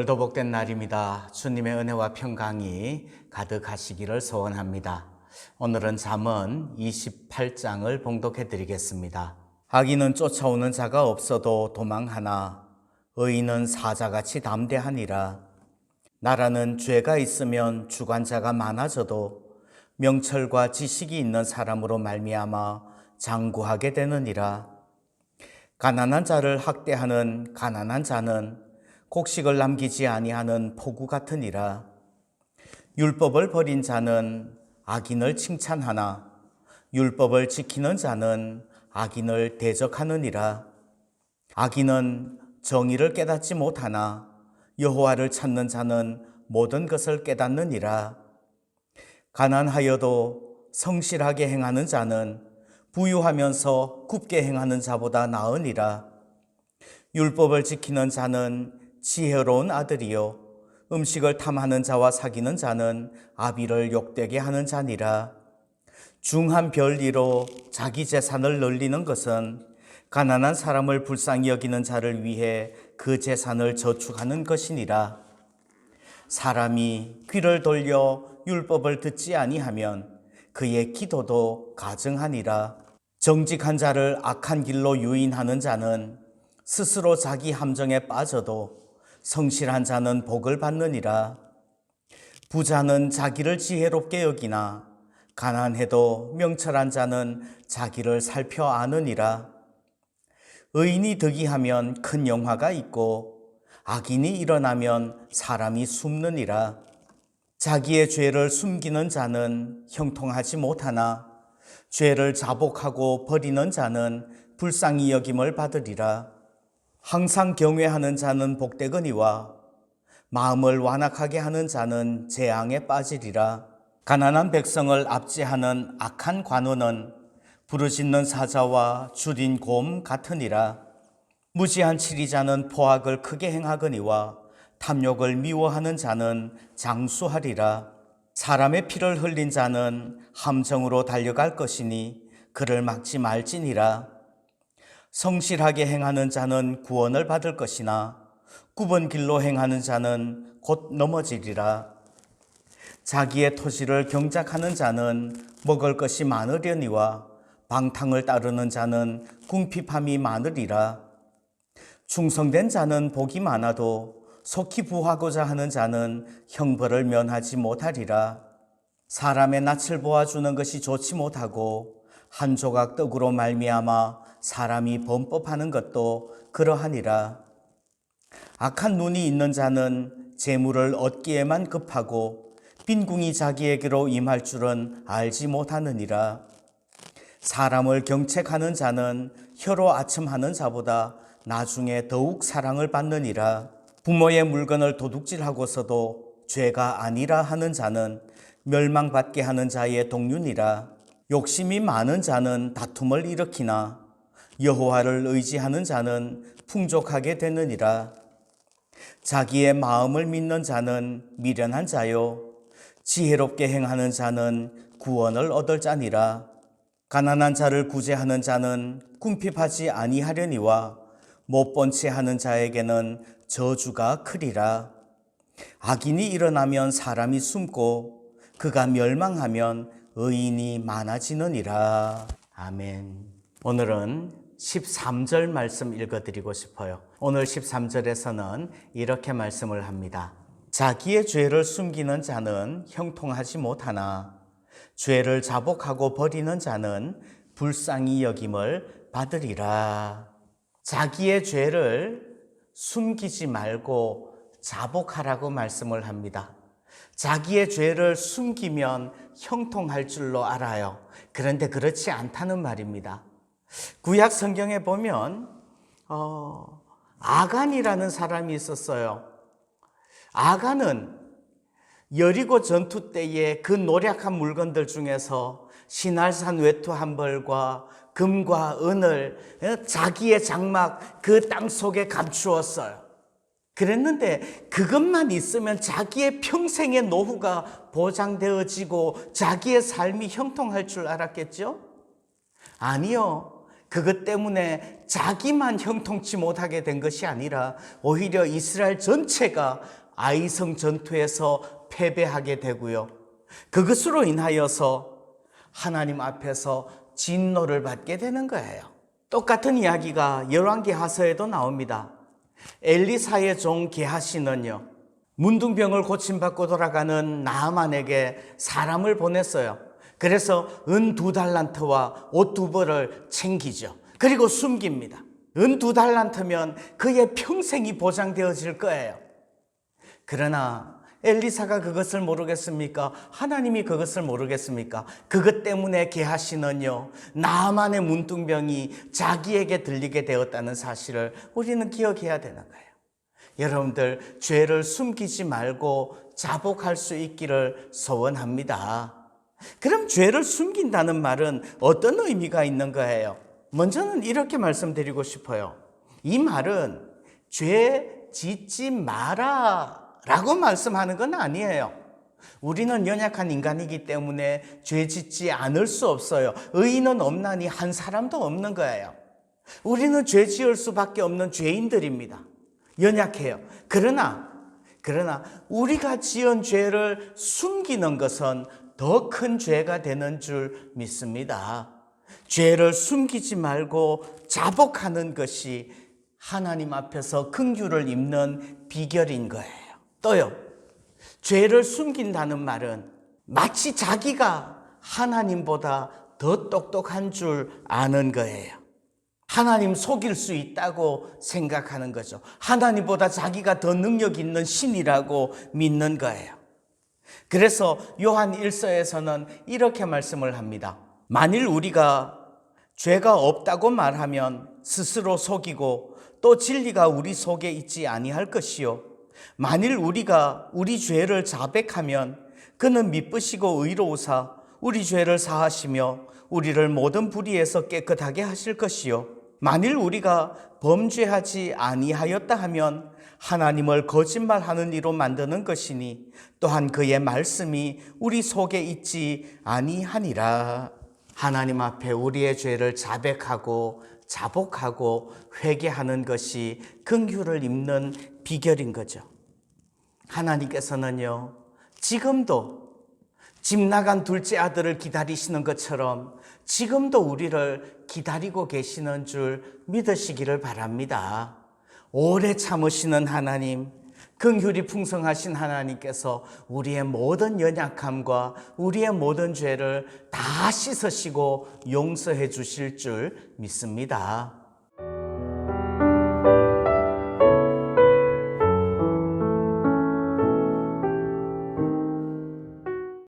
오늘도 복된 날입니다. 주님의 은혜와 평강이 가득하시기를 소원합니다. 오늘은 잠언 28장을 봉독해 드리겠습니다. 악인은 쫓아오는 자가 없어도 도망하나 의인은 사자같이 담대하니라. 나라는 죄가 있으면 주관자가 많아져도 명철과 지식이 있는 사람으로 말미암아 장구하게 되느니라. 가난한 자를 학대하는 가난한 자는 곡식을 남기지 아니하는 포구 같으니라. 율법을 버린 자는 악인을 칭찬하나 율법을 지키는 자는 악인을 대적하느니라. 악인은 정의를 깨닫지 못하나 여호와를 찾는 자는 모든 것을 깨닫느니라. 가난하여도 성실하게 행하는 자는 부유하면서 굽게 행하는 자보다 나으니라. 율법을 지키는 자는 지혜로운 아들이요 음식을 탐하는 자와 사귀는 자는 아비를 욕되게 하는 자니라. 중한 별리로 자기 재산을 늘리는 것은 가난한 사람을 불쌍히 여기는 자를 위해 그 재산을 저축하는 것이니라. 사람이 귀를 돌려 율법을 듣지 아니하면 그의 기도도 가증하니라. 정직한 자를 악한 길로 유인하는 자는 스스로 자기 함정에 빠져도 성실한 자는 복을 받느니라. 부자는 자기를 지혜롭게 여기나 가난해도 명철한 자는 자기를 살펴 아느니라. 의인이 득이하면 큰 영화가 있고 악인이 일어나면 사람이 숨느니라. 자기의 죄를 숨기는 자는 형통하지 못하나 죄를 자복하고 버리는 자는 불쌍히 여김을 받으리라. 항상 경외하는 자는 복되거니와 마음을 완악하게 하는 자는 재앙에 빠지리라. 가난한 백성을 압제하는 악한 관원은 부르짖는 사자와 줄인 곰 같으니라. 무지한 치리자는 포악을 크게 행하거니와 탐욕을 미워하는 자는 장수하리라. 사람의 피를 흘린 자는 함정으로 달려갈 것이니 그를 막지 말지니라. 성실하게 행하는 자는 구원을 받을 것이나 굽은 길로 행하는 자는 곧 넘어지리라. 자기의 토지를 경작하는 자는 먹을 것이 많으려니와 방탕을 따르는 자는 궁핍함이 많으리라. 충성된 자는 복이 많아도 속히 부하고자 하는 자는 형벌을 면하지 못하리라. 사람의 낯을 보아주는 것이 좋지 못하고 한 조각 떡으로 말미암아 사람이 범법하는 것도 그러하니라. 악한 눈이 있는 자는 재물을 얻기에만 급하고 빈궁이 자기에게로 임할 줄은 알지 못하느니라. 사람을 경책하는 자는 혀로 아첨하는 자보다 나중에 더욱 사랑을 받느니라. 부모의 물건을 도둑질하고서도 죄가 아니라 하는 자는 멸망받게 하는 자의 동륜이라. 욕심이 많은 자는 다툼을 일으키나 여호와를 의지하는 자는 풍족하게 되느니라. 자기의 마음을 믿는 자는 미련한 자요 지혜롭게 행하는 자는 구원을 얻을 자니라. 가난한 자를 구제하는 자는 궁핍하지 아니하려니와 못본 채 하는 자에게는 저주가 크리라. 악인이 일어나면 사람이 숨고 그가 멸망하면 의인이 많아지느니라. 아멘. 오늘은 13절 말씀 읽어드리고 싶어요. 오늘 13절에서는 이렇게 말씀을 합니다. 자기의 죄를 숨기는 자는 형통하지 못하나 죄를 자복하고 버리는 자는 불쌍히 여김을 받으리라. 자기의 죄를 숨기지 말고 자복하라고 말씀을 합니다. 자기의 죄를 숨기면 형통할 줄로 알아요. 그런데 그렇지 않다는 말입니다. 구약 성경에 보면 아간이라는 사람이 있었어요. 아간은 여리고 전투 때에 그 노략한 물건들 중에서 시날산 외투 한 벌과 금과 은을 자기의 장막 그 땅 속에 감추었어요. 그랬는데 그것만 있으면 자기의 평생의 노후가 보장되어지고 자기의 삶이 형통할 줄 알았겠죠? 아니요. 그것 때문에 자기만 형통치 못하게 된 것이 아니라 오히려 이스라엘 전체가 아이성 전투에서 패배하게 되고요. 그것으로 인하여서 하나님 앞에서 진노를 받게 되는 거예요. 똑같은 이야기가 열왕기하서에도 나옵니다. 엘리사의 종 게하시는요, 문둥병을 고침받고 돌아가는 나아만에게 사람을 보냈어요. 그래서 은 2달란트와 옷 2벌을 챙기죠. 그리고 숨깁니다. 은 2달란트면 그의 평생이 보장되어질 거예요. 그러나 엘리사가 그것을 모르겠습니까? 하나님이 그것을 모르겠습니까? 그것 때문에 게하시는요, 나아만의 문둥병이 자기에게 들리게 되었다는 사실을 우리는 기억해야 되는 거예요. 여러분들, 죄를 숨기지 말고 자복할 수 있기를 소원합니다. 그럼 죄를 숨긴다는 말은 어떤 의미가 있는 거예요? 먼저는 이렇게 말씀드리고 싶어요. 이 말은 죄 짓지 마라 라고 말씀하는 건 아니에요. 우리는 연약한 인간이기 때문에 죄 짓지 않을 수 없어요. 의인은 없나니 한 사람도 없는 거예요. 우리는 죄 지을 수밖에 없는 죄인들입니다. 연약해요. 그러나 우리가 지은 죄를 숨기는 것은 더 큰 죄가 되는 줄 믿습니다. 죄를 숨기지 말고 자복하는 것이 하나님 앞에서 긍휼을 입는 비결인 거예요. 또요, 죄를 숨긴다는 말은 마치 자기가 하나님보다 더 똑똑한 줄 아는 거예요. 하나님 속일 수 있다고 생각하는 거죠. 하나님보다 자기가 더 능력 있는 신이라고 믿는 거예요. 그래서 요한 1서에서는 이렇게 말씀을 합니다. 만일 우리가 죄가 없다고 말하면 스스로 속이고 또 진리가 우리 속에 있지 아니할 것이요, 만일 우리가 우리 죄를 자백하면 그는 미쁘시고 의로우사 우리 죄를 사하시며 우리를 모든 불의에서 깨끗하게 하실 것이요, 만일 우리가 범죄하지 아니하였다 하면 하나님을 거짓말하는 이로 만드는 것이니 또한 그의 말씀이 우리 속에 있지 아니하니라. 하나님 앞에 우리의 죄를 자백하고 자복하고 회개하는 것이 긍휼을 입는 비결인 거죠. 하나님께서는요, 지금도 집 나간 둘째 아들을 기다리시는 것처럼 지금도 우리를 기다리고 계시는 줄 믿으시기를 바랍니다. 오래 참으시는 하나님, 긍휼이 풍성하신 하나님께서 우리의 모든 연약함과 우리의 모든 죄를 다 씻으시고 용서해 주실 줄 믿습니다.